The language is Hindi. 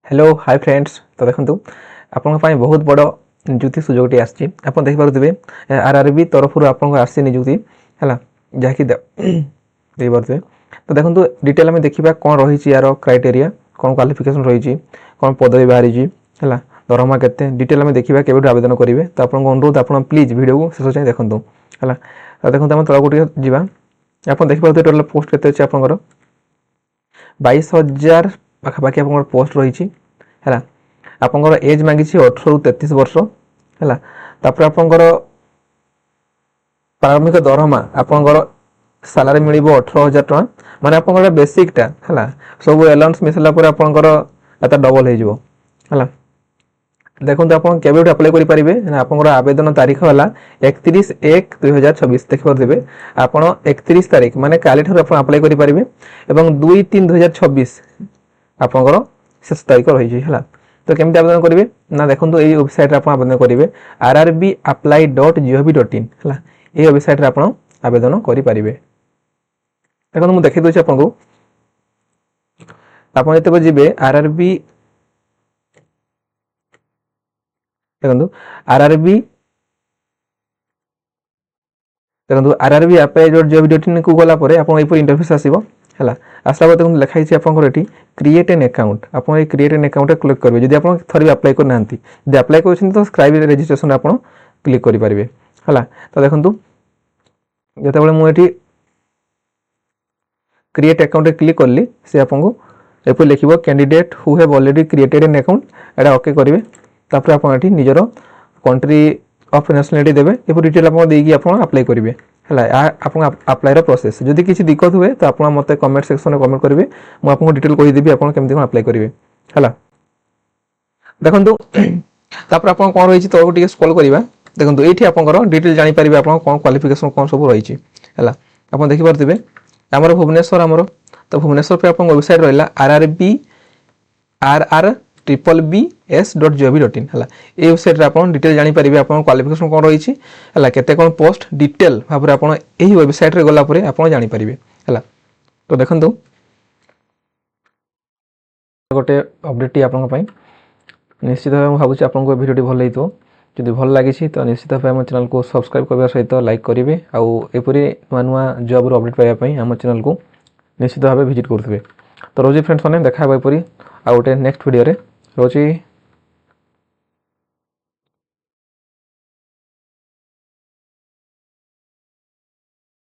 Hello hi friends. तो देखो आपण बहुत बड़ निजुक्ति सुजोगटी आसी देखिपे आरआरबी तरफ आपको आसी निजुक्ति है जहाँकि देखिए। तो देखो डिटेल में देखा कौन रही यार क्राइटेरिया कौन क्वालिफिकेशन रही कौन पदवी बाहरी है दरमा के डिटेल में देखा के आवेदन करेंगे। तो आपको अनुरोध आप प्लीज वीडियो को शेष चाहिए देखूँ है। देखो आम तला गोटे जावा आप देखिए टोटाल पोस्ट के आप 22,000 पाखापाखि आप पोस्ट रही है। आपंकर एज मांगी 18 ରୁ 33 वर्ष है। तापर आपंकर प्रारंभिक दरमा आपंकर सालारी मिल 18,000 टका माने आपंकर बेसिकटा है सब एलाउंस मिसला पर आपंकर एता डबल हो है। देखो आप केवे अप्लाई करेंगे आपंकर आवेदन तारीख है 31/1/2026 देखिए। आप 31 तारीख माने काली ठार अप्लाई करेंगे और 2/3/2026 आपंकर शेष तारीख रही है। तो केमती आवेदन करेंगे ना देखो ये वेबसाइट आप आवेदन करेंगे rrbapply.gov.in है। ये वेबसाइट आप आवेदन करेंगे। देखो मुझे देखी दूसरी आपको आप जी आरआरबी देखो rrbapply.gov.in को गलापर आप इंटरफेस आसो है। आसला बाद देखो लिखाई आपंकर क्रिएट एन अकाउंट आप क्रिएट एन अकाउंट क्लिक करेंगे। जब आप थोड़ी भी अप्लाई करना जब अप्लाई कर तो सब्सक्राइब रजिस्ट्रेशन आप क्लिक करेंगे है। तो देखो जो मुझे क्रिएट अकाउंट क्लिक कली से आपको एप लिखो candidate who have already created an account Etah okay करेंगे। तापर आप निजर कंट्री ऑफ नेशनलिटी देवे ये डिटेल आप अप्लाई करेंगे है। आप अप्लाई प्रोसेस जदि किसी दिक्कत हुए तो आप मत कमेंट सेक्शन में कमेंट करेंगे मुझे आपको डिटेल कहीदेवी आप केमती कौन अप्लाई करेंगे है। देखो तापर आप कौन रही तो टे स्क्रॉल करवा देखो ये आप डिटेल जानीपर आप कौन क्वालिफिकेशन कौन सब रही है। आप देखिपे आमर भुवनेश्वर आमर तो भुवनेश्वर पे आप वेबसाइट रहा rrbapply.gov.in है। ये वेबसाइट आप डिटेल जानीपर आप क्वालिफिकेशन कौन रही है केते कौन पोस्ट डिटेल भाव में आप वेबसाइट रे गला परे आप जानीपर है। तो देखो गोटे अपडेट आप निश्चित भाव भावुँ आपको भिडियो भल लगी जदि भल लगी तो निश्चित भाव आम चैनल को सब्सक्राइब करने सहित लाइक करेंगे आउरी नुआ नुआ जॉब अपडेट पाइबापी आम चैनल को निश्चित भाव विजिट करेंगे। तो रोज फ्रेंड्स मैंने देखा एपरी आ गोटे नेक्स्ट वीडियो रोज।